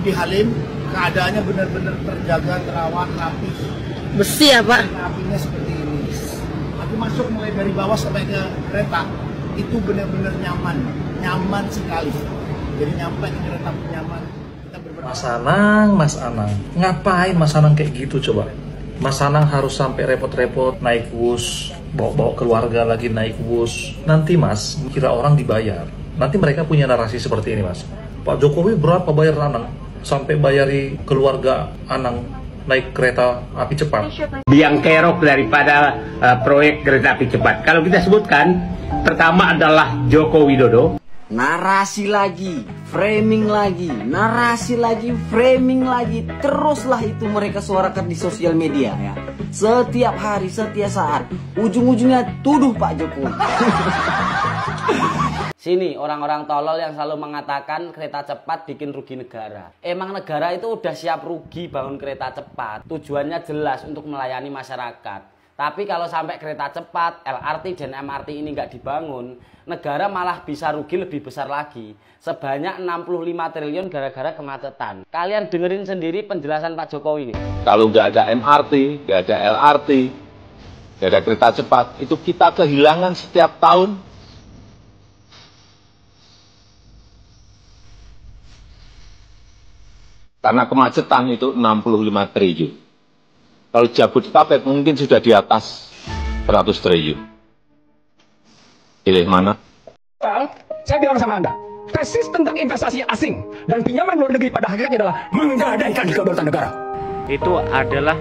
di Halim keadaannya benar-benar terjaga, terawat, rapi. Besi ya Pak? Rapinya seperti ini. Aku masuk mulai dari bawah sampai ke kereta, itu benar-benar nyaman sekali. Jadi nyampe ke kereta nyaman. Mas Anang, ngapain Mas Anang kayak gitu coba? Mas Anang harus sampai repot-repot naik bus, bawa keluarga lagi naik bus. Nanti Mas, kira orang dibayar. Nanti mereka punya narasi seperti ini Mas. Pak Jokowi berapa bayar Anang? Sampai bayari keluarga Anang naik kereta api cepat. Biang kerok daripada proyek kereta api cepat. Kalau kita sebutkan, pertama adalah Joko Widodo. Narasi lagi, framing lagi, narasi lagi, framing lagi. Teruslah itu mereka suarakan di sosial media ya. Setiap hari, setiap saat. Ujung-ujungnya tuduh Pak Jokowi. Sini orang-orang tolol yang selalu mengatakan kereta cepat bikin rugi negara. Emang negara itu udah siap rugi bangun kereta cepat. Tujuannya jelas untuk melayani masyarakat. Tapi kalau sampai kereta cepat, LRT dan MRT ini nggak dibangun, negara malah bisa rugi lebih besar lagi. Sebanyak 65 triliun gara-gara kemacetan. Kalian dengerin sendiri penjelasan Pak Jokowi ini. Kalau nggak ada MRT, nggak ada LRT, nggak ada kereta cepat, itu kita kehilangan setiap tahun karena kemacetan itu 65 triliun. Kalau Jabodetabek mungkin sudah di atas 100 triliun. Pilih mana? Saya bilang sama Anda, tesis tentang investasi asing dan pinjaman luar negeri pada akhirnya adalah menggadaikan kedaulatan negara. Itu adalah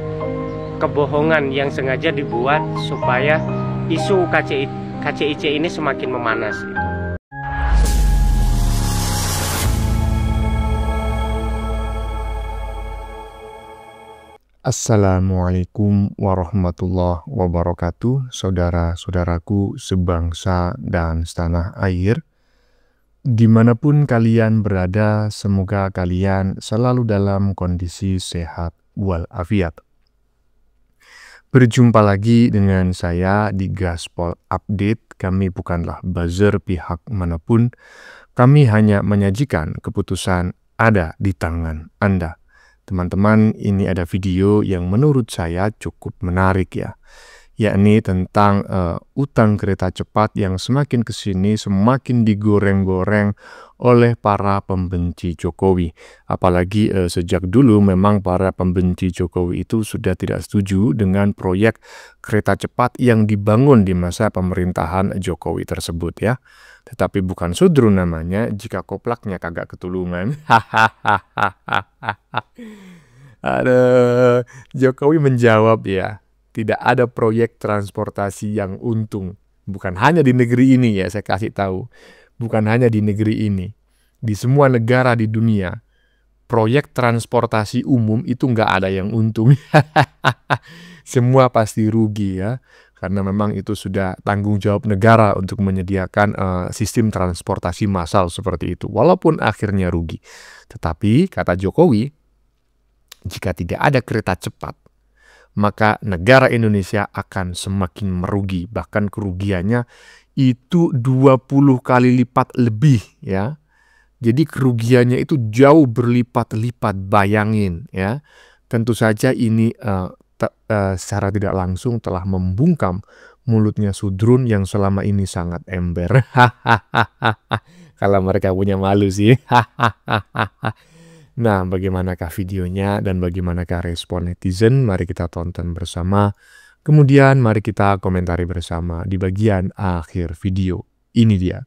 kebohongan yang sengaja dibuat supaya isu KCIC ini semakin memanas. Assalamualaikum warahmatullahi wabarakatuh, saudara-saudaraku sebangsa dan setanah air. Dimanapun kalian berada, semoga kalian selalu dalam kondisi sehat walafiat. Berjumpa lagi dengan saya di Gaspol Update. Kami bukanlah buzzer pihak manapun. Kami hanya menyajikan keputusan ada di tangan Anda. Teman-teman, ini ada video yang menurut saya cukup menarik ya, yakni tentang utang kereta cepat yang semakin kesini semakin digoreng-goreng oleh para pembenci Jokowi. Apalagi sejak dulu memang para pembenci Jokowi itu sudah tidak setuju dengan proyek kereta cepat yang dibangun di masa pemerintahan Jokowi tersebut ya. Tetapi bukan sudrun namanya jika koplaknya kagak ketulungan. Aduh, Jokowi menjawab ya, tidak ada proyek transportasi yang untung. Bukan hanya di negeri ini ya, saya kasih tahu. Bukan hanya di negeri ini. Di semua negara di dunia, proyek transportasi umum itu nggak ada yang untung. Semua pasti rugi ya. Karena memang itu sudah tanggung jawab negara untuk menyediakan sistem transportasi massal seperti itu. Walaupun akhirnya rugi. Tetapi, kata Jokowi, jika tidak ada kereta cepat, maka negara Indonesia akan semakin merugi. Bahkan kerugiannya itu 20 kali lipat lebih ya. Jadi kerugiannya itu jauh berlipat-lipat, bayangin ya. Tentu saja ini secara tidak langsung telah membungkam mulutnya Sudrun yang selama ini sangat ember. Kalau mereka punya malu sih. Nah, bagaimanakah videonya dan bagaimanakah respon netizen? Mari kita tonton bersama. Kemudian mari kita komentari bersama di bagian akhir video. Ini dia.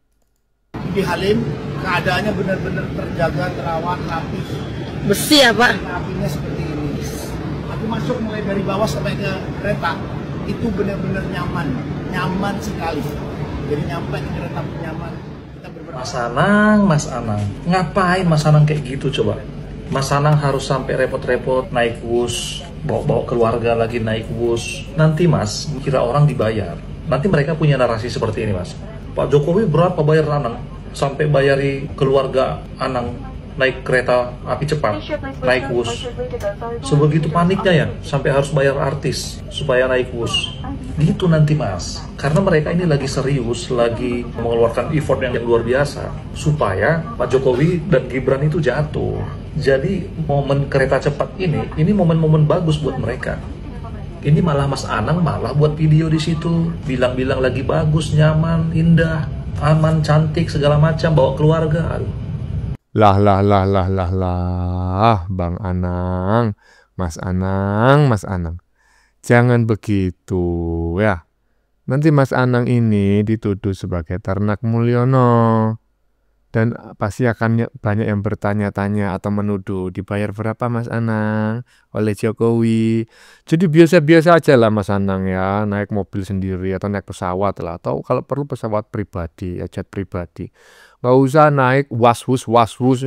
Di Halim keadaannya benar-benar terjaga, terawat, rapi. Besi ya Pak? Rapinya seperti ini. Aku masuk mulai dari bawah sampai ke kereta, itu benar-benar nyaman sekali. Jadi nyampe ke kereta nyaman. Mas Anang, ngapain Mas Anang kayak gitu coba? Mas Anang harus sampai repot-repot naik bus, bawa keluarga lagi naik bus. Nanti Mas, kira orang dibayar. Nanti mereka punya narasi seperti ini Mas. Pak Jokowi berapa bayar Anang? Sampai bayari keluarga Anang naik kereta api cepat, naik bus. Sebegitu paniknya ya, sampai harus bayar artis supaya naik bus. Gitu nanti Mas. Karena mereka ini lagi serius, lagi mengeluarkan effort yang luar biasa supaya Pak Jokowi dan Gibran itu jatuh. Jadi momen kereta cepat ini momen-momen bagus buat mereka. Ini malah Mas Anang malah buat video di situ, bilang-bilang lagi bagus, nyaman, indah, aman, cantik, segala macam, bawa keluarga. Lah, Bang Anang, Mas Anang. Jangan begitu ya. Nanti Mas Anang ini dituduh sebagai ternak Mulyono. Dan pasti akan banyak yang bertanya-tanya atau menuduh, dibayar berapa Mas Anang oleh Jokowi. Jadi biasa-biasa aja lah Mas Anang ya, naik mobil sendiri atau naik pesawat lah. Atau kalau perlu pesawat pribadi, jet pribadi. Nggak usah naik was-wus,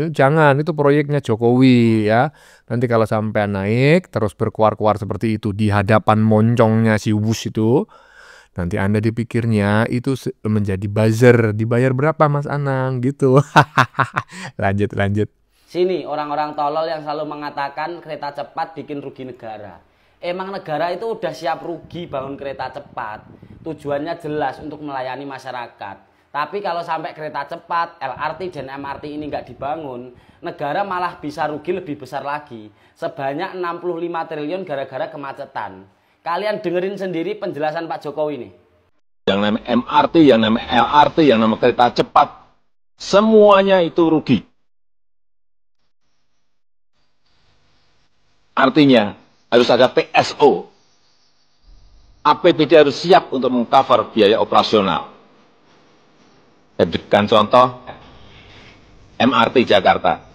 jangan, itu proyeknya Jokowi ya. Nanti kalau sampai naik, terus berkuar-kuar seperti itu di hadapan moncongnya si Wus itu, nanti Anda dipikirnya itu menjadi buzzer, dibayar berapa Mas Anang gitu. Lanjut. Sini orang-orang tolol yang selalu mengatakan kereta cepat bikin rugi negara. Emang negara itu udah siap rugi bangun kereta cepat. Tujuannya jelas untuk melayani masyarakat. Tapi kalau sampai kereta cepat, LRT dan MRT ini nggak dibangun, negara malah bisa rugi lebih besar lagi. Sebanyak 65 triliun gara-gara kemacetan. Kalian dengerin sendiri penjelasan Pak Jokowi ini. Yang namanya MRT, yang namanya LRT, yang namanya kereta cepat, semuanya itu rugi. Artinya harus ada PSO. APBD harus siap untuk mengcover biaya operasional. Saya berikan contoh MRT Jakarta.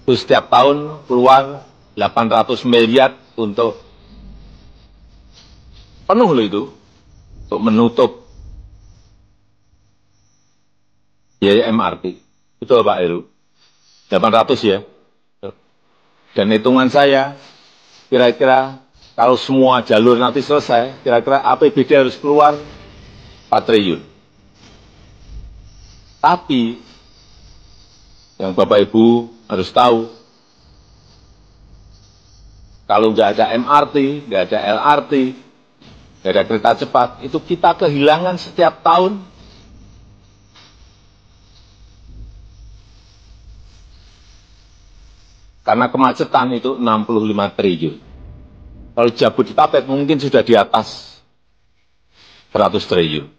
Itu setiap tahun keluar 800 miliar untuk penuh loh itu, untuk menutup biaya MRT. Betul Pak Heru? 800 ya. Dan hitungan saya, kira-kira kalau semua jalur nanti selesai, kira-kira APBD harus keluar 4 triliun. Tapi, yang Bapak Ibu harus tahu, kalau nggak ada MRT, nggak ada LRT, nggak ada kereta cepat, itu kita kehilangan setiap tahun karena kemacetan itu 65 triliun. Kalau Jabodetabek mungkin sudah di atas 100 triliun.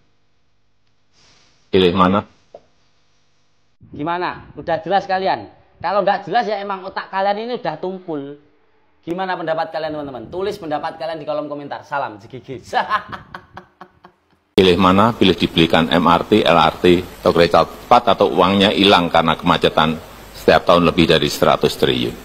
Pilih mana? Gimana? Udah jelas kalian? Kalau nggak jelas ya emang otak kalian ini udah tumpul. Gimana pendapat kalian teman-teman? Tulis pendapat kalian di kolom komentar. Salam Jegigis. Pilih mana? Pilih dibelikan MRT, LRT, atau kereta cepat, atau uangnya hilang karena kemacetan setiap tahun lebih dari 100 triliun.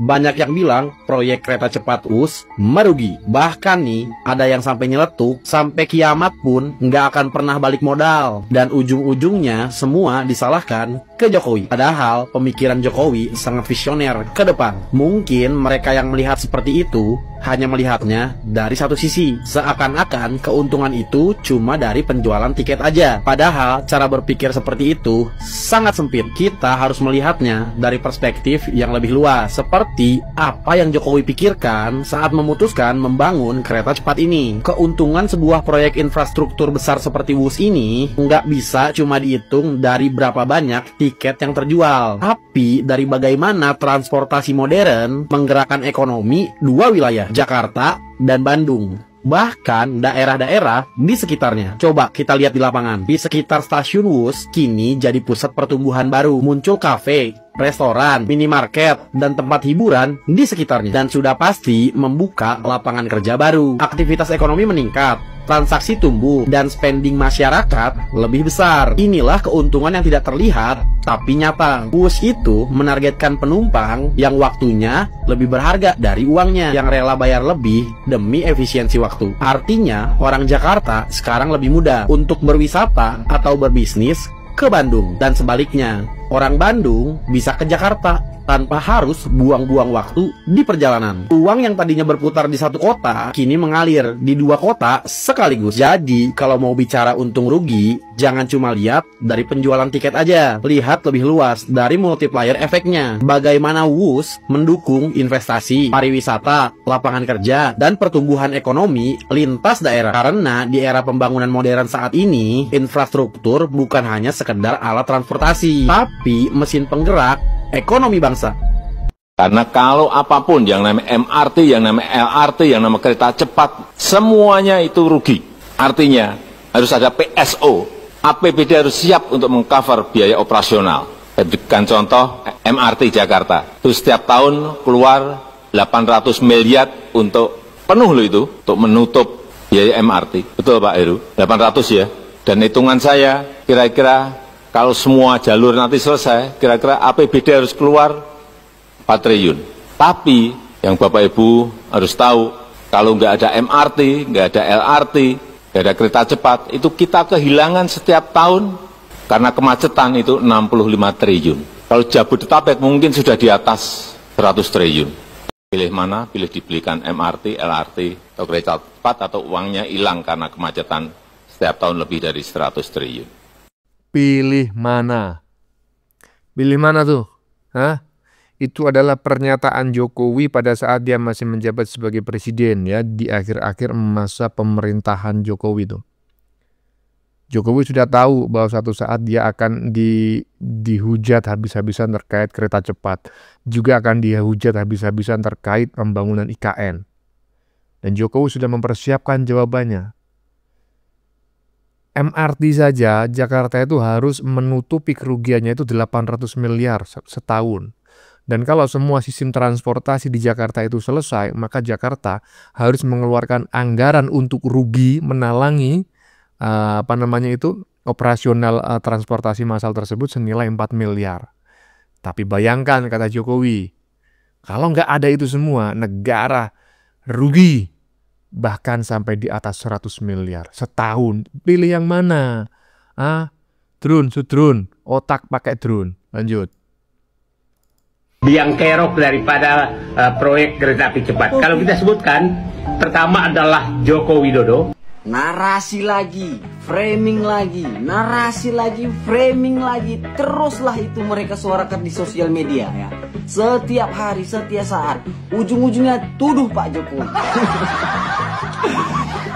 Banyak yang bilang proyek kereta cepat US merugi. Bahkan nih ada yang sampai nyeletuk, sampai kiamat pun nggak akan pernah balik modal. Dan ujung-ujungnya semua disalahkan ke Jokowi. Padahal pemikiran Jokowi sangat visioner ke depan. Mungkin mereka yang melihat seperti itu hanya melihatnya dari satu sisi. Seakan-akan keuntungan itu cuma dari penjualan tiket aja. Padahal cara berpikir seperti itu sangat sempit. Kita harus melihatnya dari perspektif yang lebih luas. Seperti apa yang Jokowi pikirkan saat memutuskan membangun kereta cepat ini. Keuntungan sebuah proyek infrastruktur besar seperti WUS ini nggak bisa cuma dihitung dari berapa banyak tiket yang terjual, tapi dari bagaimana transportasi modern menggerakkan ekonomi dua wilayah, Jakarta dan Bandung, bahkan daerah-daerah di sekitarnya. Coba kita lihat di lapangan. Di sekitar stasiun WUS kini jadi pusat pertumbuhan baru. Muncul kafe, restoran, minimarket, dan tempat hiburan di sekitarnya. Dan sudah pasti membuka lapangan kerja baru. Aktivitas ekonomi meningkat, transaksi tumbuh, dan spending masyarakat lebih besar. Inilah keuntungan yang tidak terlihat tapi nyata. WUS itu menargetkan penumpang yang waktunya lebih berharga dari uangnya, yang rela bayar lebih demi efisiensi waktu. Artinya orang Jakarta sekarang lebih mudah untuk berwisata atau berbisnis ke Bandung, dan sebaliknya orang Bandung bisa ke Jakarta tanpa harus buang-buang waktu di perjalanan. Uang yang tadinya berputar di satu kota kini mengalir di dua kota sekaligus. Jadi kalau mau bicara untung rugi, jangan cuma lihat dari penjualan tiket aja. Lihat lebih luas dari multiplier efeknya. Bagaimana WUS mendukung investasi, pariwisata, lapangan kerja, dan pertumbuhan ekonomi lintas daerah. Karena di era pembangunan modern saat ini, infrastruktur bukan hanya sekedar alat transportasi, tapi mesin penggerak ekonomi bangsa. Karena kalau apapun yang namanya MRT, yang namanya LRT, yang namanya kereta cepat, semuanya itu rugi. Artinya harus ada PSO, APBD harus siap untuk mengcover biaya operasional. Saya berikan contoh MRT Jakarta, itu setiap tahun keluar 800 miliar untuk penuh loh itu, untuk menutup biaya MRT. Betul Pak Heru? 800 ya. Dan hitungan saya, kira-kira kalau semua jalur nanti selesai, kira-kira APBD harus keluar 4 triliun. Tapi yang Bapak Ibu harus tahu, kalau nggak ada MRT, nggak ada LRT, nggak ada kereta cepat, itu kita kehilangan setiap tahun karena kemacetan itu 65 triliun. Kalau Jabodetabek mungkin sudah di atas 100 triliun. Pilih mana? Pilih dibelikan MRT, LRT, atau kereta cepat, atau uangnya hilang karena kemacetan setiap tahun lebih dari 100 triliun. Pilih mana? Pilih mana tuh? Hah? Itu adalah pernyataan Jokowi pada saat dia masih menjabat sebagai presiden ya, di akhir-akhir masa pemerintahan Jokowi tuh. Jokowi sudah tahu bahwa suatu saat dia akan dihujat habis-habisan terkait kereta cepat. Juga akan dihujat habis-habisan terkait pembangunan IKN. Dan Jokowi sudah mempersiapkan jawabannya. MRT saja Jakarta itu harus menutupi kerugiannya itu 800 miliar setahun. Dan kalau semua sistem transportasi di Jakarta itu selesai, maka Jakarta harus mengeluarkan anggaran untuk rugi menalangi operasional transportasi massal tersebut senilai 4 miliar. Tapi bayangkan, kata Jokowi, kalau nggak ada itu semua, negara rugi bahkan sampai di atas 100 miliar setahun. Pilih yang mana? Drone, otak pakai drone. Lanjut. Biang kerok daripada proyek kereta api cepat. Kalau kita sebutkan, pertama adalah Joko Widodo. Narasi lagi, framing lagi, narasi lagi, framing lagi. Teruslah itu mereka suarakan di sosial media ya. Setiap hari, setiap saat. Ujung-ujungnya tuduh Pak Jokowi.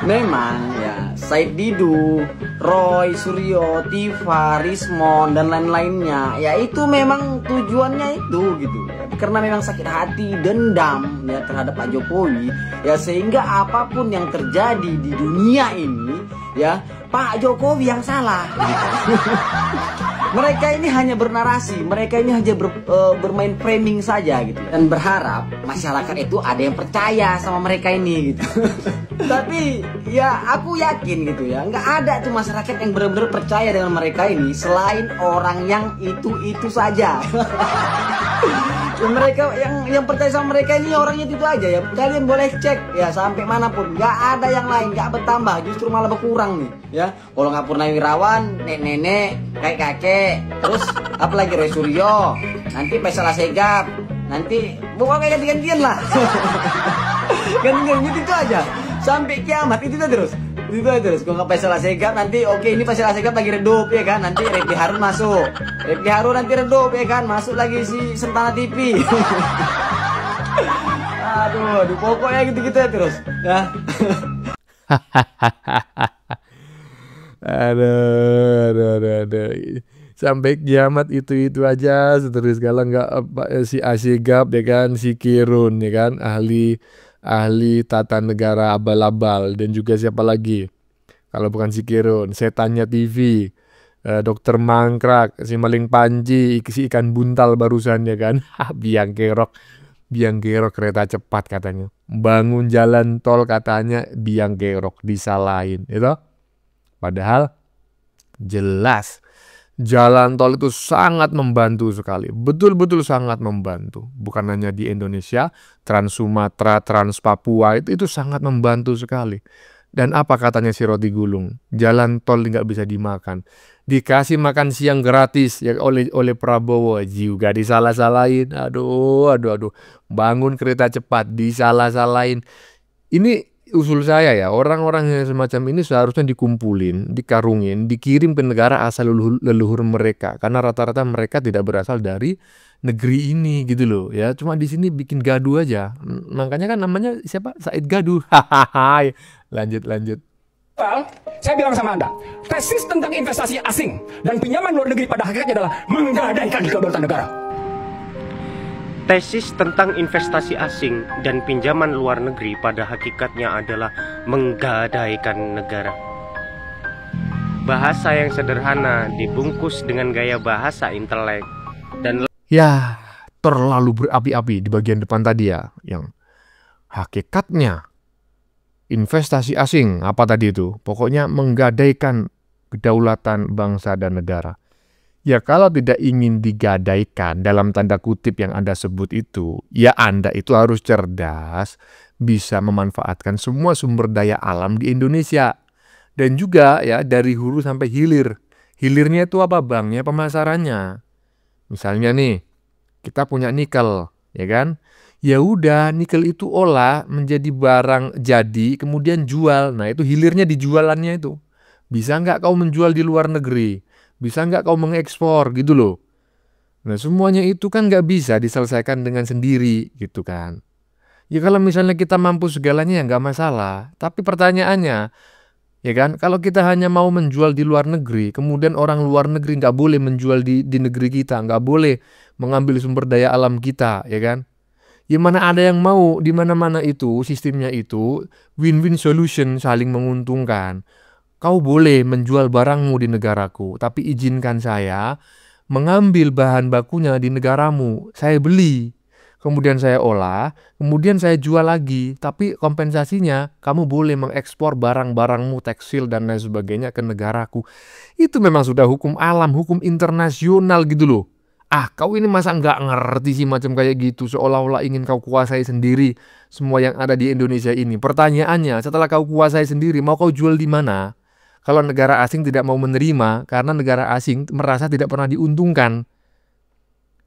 Memang ya, Said Didu, Roy, Suryo, Tifa, Rismon, dan lain-lainnya, ya itu memang tujuannya itu gitu. Karena memang sakit hati, dendam ya terhadap Pak Jokowi, ya sehingga apapun yang terjadi di dunia ini, ya Pak Jokowi yang salah. Gitu. Mereka ini hanya bernarasi, mereka ini hanya bermain framing saja gitu, dan berharap masyarakat itu ada yang percaya sama mereka ini gitu. Tapi ya aku yakin gitu ya, nggak ada tuh masyarakat yang benar-benar percaya dengan mereka ini selain orang yang itu saja. Mereka yang percaya sama mereka ini orangnya itu aja ya. Kalian boleh cek ya sampai manapun, nggak ada yang lain, nggak bertambah, justru malah berkurang nih ya. Kalau nggak Purnawirawan, nenek-nenek, kakek-kakek, terus apalagi Roy Suryo, nanti Faisal Asegaf, nanti pokoknya ganti-gantian lah. Ganti-gantian itu aja sampai kiamat itu terus. Itu terus, gue nggak Faisal Asegaf nanti oke, ini Faisal Asegaf lagi redup ya kan, nanti Refli Harun masuk, Refli Harun nanti redup ya kan, masuk lagi si Sentana TV. aduh pokoknya gitu-gitu ya terus ya. aduh. Sampai kiamat itu aja terus. Kalau nggak si Asegaf ya kan, si Kirun ya kan, ahli tata negara abal-abal, dan juga siapa lagi kalau bukan si Kirun, Setannya TV, Dokter Mangkrak, si Maling Panji, si ikan buntal barusan ya kan. biang kerok kereta cepat katanya, bangun jalan tol katanya biang kerok, disalahin itu. Padahal jelas jalan tol itu sangat membantu sekali, betul-betul sangat membantu. Bukan hanya di Indonesia, Trans Sumatera, Trans Papua itu sangat membantu sekali. Dan apa katanya si Roti Gulung? Jalan tol nggak bisa dimakan. Dikasih makan siang gratis ya oleh Prabowo, juga disalah-salahin. Aduh. Bangun kereta cepat disalah-salahin. Ini usul saya ya, orang-orang yang semacam ini seharusnya dikumpulin, dikarungin, dikirim ke negara asal leluhur mereka, karena rata-rata mereka tidak berasal dari negeri ini gitu loh ya, cuma di sini bikin gaduh aja. Makanya kan namanya siapa? Said Gaduh. lanjut. Saya bilang sama Anda, tesis tentang investasi asing dan pinjaman luar negeri pada hakikatnya adalah menggadaikan kedaulatan negara. Tesis tentang investasi asing dan pinjaman luar negeri pada hakikatnya adalah menggadaikan negara. Bahasa yang sederhana dibungkus dengan gaya bahasa intelek dan Ya, terlalu berapi-api di bagian depan tadi ya, yang hakikatnya investasi asing, apa tadi itu? Pokoknya menggadaikan kedaulatan bangsa dan negara. Ya kalau tidak ingin digadaikan dalam tanda kutip yang Anda sebut itu, ya Anda itu harus cerdas, bisa memanfaatkan semua sumber daya alam di Indonesia. Dan juga ya dari hulu sampai hilir. Hilirnya itu apa bang? Ya pemasarannya. Misalnya nih, kita punya nikel, ya kan? Ya udah, nikel itu olah menjadi barang jadi, kemudian jual. Nah itu hilirnya di jualannya itu. Bisa nggak kau menjual di luar negeri? Bisa nggak kau mengekspor gitu loh. Nah semuanya itu kan nggak bisa diselesaikan dengan sendiri gitu kan. Ya kalau misalnya kita mampu segalanya ya nggak masalah. Tapi pertanyaannya, ya kan, kalau kita hanya mau menjual di luar negeri, kemudian orang luar negeri nggak boleh menjual di negeri kita, nggak boleh mengambil sumber daya alam kita, ya kan? Ya mana ada yang mau, di mana-mana itu sistemnya itu win-win solution, saling menguntungkan. Kau boleh menjual barangmu di negaraku, tapi izinkan saya mengambil bahan bakunya di negaramu. Saya beli, kemudian saya olah, kemudian saya jual lagi. Tapi kompensasinya kamu boleh mengekspor barang-barangmu, tekstil dan lain sebagainya ke negaraku. Itu memang sudah hukum alam, hukum internasional gitu loh. Ah, kau ini masa nggak ngerti sih macam kayak gitu, seolah-olah ingin kau kuasai sendiri semua yang ada di Indonesia ini. Pertanyaannya, setelah kau kuasai sendiri, mau kau jual di mana? Kalau negara asing tidak mau menerima karena negara asing merasa tidak pernah diuntungkan.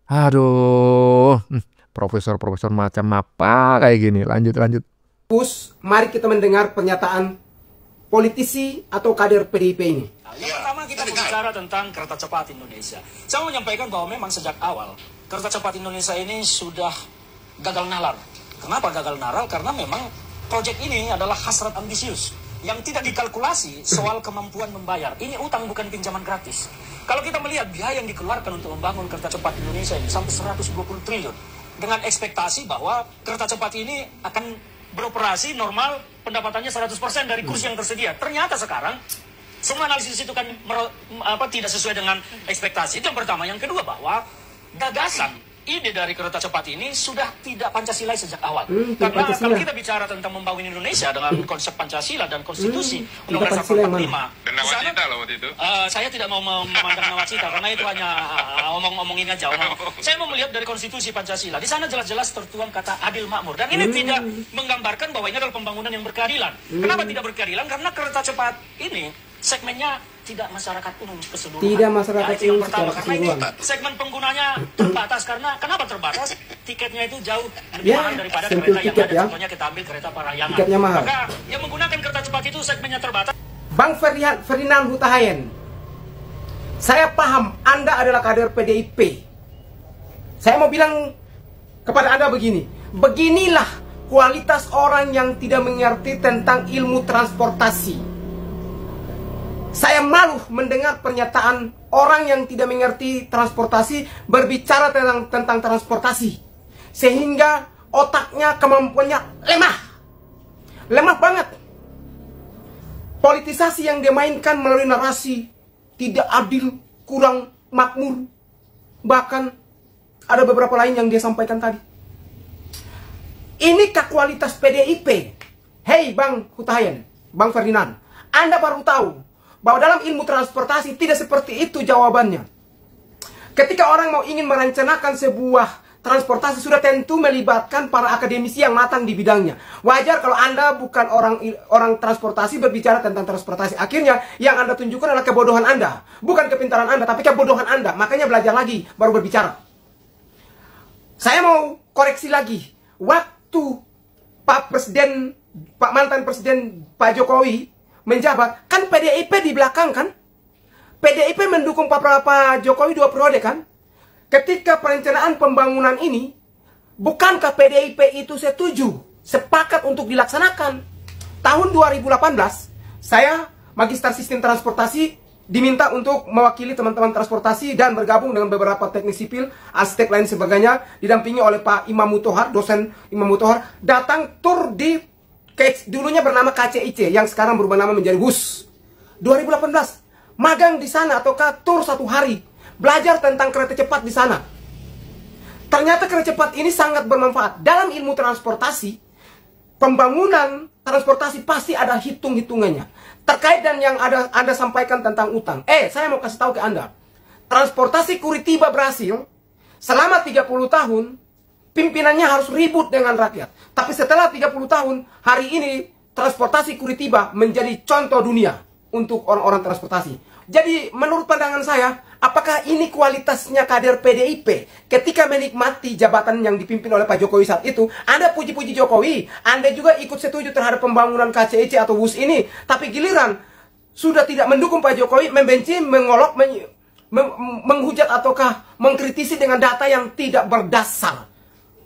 Aduh, profesor-profesor macam apa kayak gini. Lanjut. Mari kita mendengar pernyataan politisi atau kader PDIP ini. Yang pertama kita berbicara tentang kereta cepat Indonesia. Saya mau menyampaikan bahwa memang sejak awal kereta cepat Indonesia ini sudah gagal nalar. Kenapa gagal nalar? Karena memang proyek ini adalah hasrat ambisius yang tidak dikalkulasi soal kemampuan membayar. Ini utang bukan pinjaman gratis. Kalau kita melihat biaya yang dikeluarkan untuk membangun kereta cepat Indonesia ini sampai 120 triliun dengan ekspektasi bahwa kereta cepat ini akan beroperasi normal, pendapatannya 100% dari kursi yang tersedia. Ternyata sekarang semua analisis itu kan tidak sesuai dengan ekspektasi. Itu yang pertama. Yang kedua, bahwa gagasan ide dari kereta cepat ini sudah tidak Pancasilais sejak awal. Karena kalau kita bicara tentang membangun Indonesia dengan konsep Pancasila dan konstitusi Undang-Undang 45, dan nawacita loh waktu itu. Saya tidak mau memandang nawacita karena itu hanya omong-omongin aja. Saya mau melihat dari konstitusi Pancasila. Di sana jelas-jelas tertuang kata adil makmur. Dan ini tidak menggambarkan bahwa ini adalah pembangunan yang berkeadilan. Kenapa tidak berkeadilan? Karena kereta cepat ini segmennya tidak masyarakat umum keseluruhan. Tidak masyarakat umum secara keseluruhan. Karena ini segmen penggunanya terbatas. Karena kenapa terbatas? Tiketnya itu jauh lebih mahal daripada kereta yang ada. Contohnya kita ambil kereta Parahyangan. Tiketnya mahal. Maka yang menggunakan kereta cepat itu segmennya terbatas. Bang Ferdinand Huta Hayan, saya paham Anda adalah kader PDIP. Saya mau bilang kepada Anda begini. Beginilah kualitas orang yang tidak mengerti tentang ilmu transportasi. Saya malu mendengar pernyataan orang yang tidak mengerti transportasi berbicara tentang transportasi. Sehingga otaknya, kemampuannya lemah. Lemah banget. Politisasi yang dimainkan melalui narasi tidak adil, kurang makmur. Bahkan ada beberapa lain yang dia sampaikan tadi. Inikah kualitas PDIP? Hei Bang Huta Hayan, Bang Ferdinand, Anda baru tahu bahwa dalam ilmu transportasi tidak seperti itu jawabannya. Ketika orang mau ingin merencanakan sebuah transportasi sudah tentu melibatkan para akademisi yang matang di bidangnya. Wajar kalau Anda bukan orang transportasi berbicara tentang transportasi. Akhirnya yang Anda tunjukkan adalah kebodohan Anda. Bukan kepintaran Anda, tapi kebodohan Anda. Makanya belajar lagi, baru berbicara. Saya mau koreksi lagi. Waktu Pak mantan Presiden Pak Jokowi menjabat, kan PDIP di belakang kan? PDIP mendukung Pak Jokowi 2 periode kan? Ketika perencanaan pembangunan ini, bukankah PDIP itu setuju, sepakat untuk dilaksanakan? Tahun 2018, saya Magister Sistem Transportasi diminta untuk mewakili teman-teman transportasi dan bergabung dengan beberapa teknik sipil, arsitek lain sebagainya, didampingi oleh Pak Imam Mutohar, dosen Imam Mutohar, datang tur di dulunya bernama KCIC yang sekarang berubah nama menjadi WUS. 2018 magang di sana ataukah tur 1 hari, belajar tentang kereta cepat di sana. Ternyata kereta cepat ini sangat bermanfaat dalam ilmu transportasi. Pembangunan transportasi pasti ada hitung-hitungannya. Terkait dan yang Anda sampaikan tentang utang. Saya mau kasih tahu ke Anda. Transportasi Curitiba Brasil selama 30 tahun pimpinannya harus ribut dengan rakyat. Tapi setelah 30 tahun, hari ini transportasi Curitiba menjadi contoh dunia untuk orang-orang transportasi. Jadi menurut pandangan saya, apakah ini kualitasnya kader PDIP ketika menikmati jabatan yang dipimpin oleh Pak Jokowi saat itu? Anda puji-puji Jokowi, Anda juga ikut setuju terhadap pembangunan KCIC atau WUS ini, tapi giliran sudah tidak mendukung Pak Jokowi, membenci, mengolok, menghujat ataukah mengkritisi dengan data yang tidak berdasar.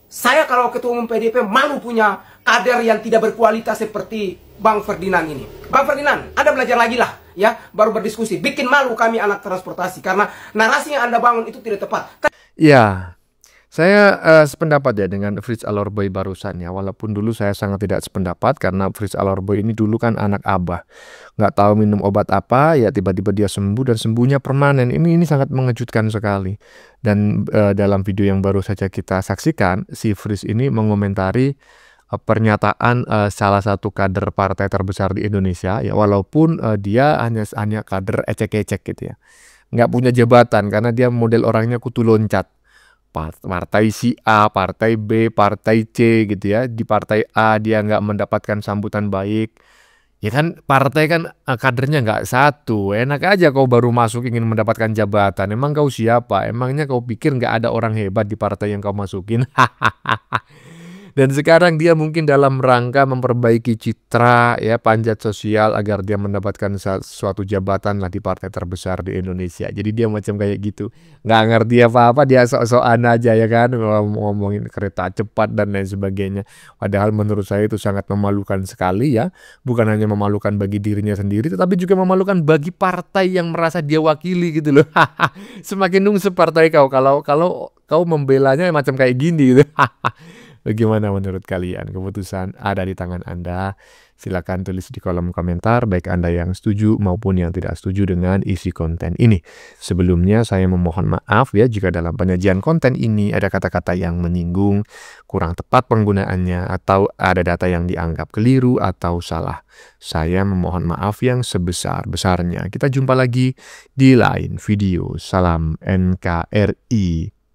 Saya kalau ketua umum PDIP malu punya kader yang tidak berkualitas seperti Bang Ferdinand ini. Bang Ferdinand, Anda belajar lagi lah, ya, baru berdiskusi. Bikin malu kami anak transportasi karena narasi yang Anda bangun itu tidak tepat. Ya, saya sependapat ya dengan Fritz Alorboy barusan ya. Walaupun dulu saya sangat tidak sependapat karena Fritz Alorboy ini dulu kan anak abah, nggak tahu minum obat apa, ya tiba-tiba dia sembuh dan sembuhnya permanen. Ini sangat mengejutkan sekali. Dan dalam video yang baru saja kita saksikan, si Fritz ini mengomentari pernyataan salah satu kader partai terbesar di Indonesia ya, walaupun dia hanya kader ecek-ecek gitu ya, nggak punya jabatan karena dia model orangnya kutu loncat. Partai si A, partai B, partai C gitu ya. Di partai A dia nggak mendapatkan sambutan baik. Ya kan partai kan kadernya nggak satu. Enak aja kau baru masuk ingin mendapatkan jabatan. Emang kau siapa? Emangnya kau pikir nggak ada orang hebat di partai yang kau masukin? Dan sekarang dia mungkin dalam rangka memperbaiki citra ya, panjat sosial agar dia mendapatkan suatu jabatan lah di partai terbesar di Indonesia. Jadi dia macam kayak gitu, nggak ngerti apa-apa, dia sok-sokan aja ya kan, ngomongin kereta cepat dan lain sebagainya. Padahal menurut saya itu sangat memalukan sekali ya, bukan hanya memalukan bagi dirinya sendiri, tetapi juga memalukan bagi partai yang merasa dia wakili gitu loh. Semakin nungsep partai kau kalau kau membelanya macam kayak gini gitu. Bagaimana menurut kalian? Keputusan ada di tangan Anda. Silakan tulis di kolom komentar, baik Anda yang setuju maupun yang tidak setuju dengan isi konten ini. Sebelumnya saya memohon maaf ya jika dalam penyajian konten ini ada kata-kata yang menyinggung, kurang tepat penggunaannya, atau ada data yang dianggap keliru atau salah. Saya memohon maaf yang sebesar-besarnya. Kita jumpa lagi di lain video. Salam NKRI.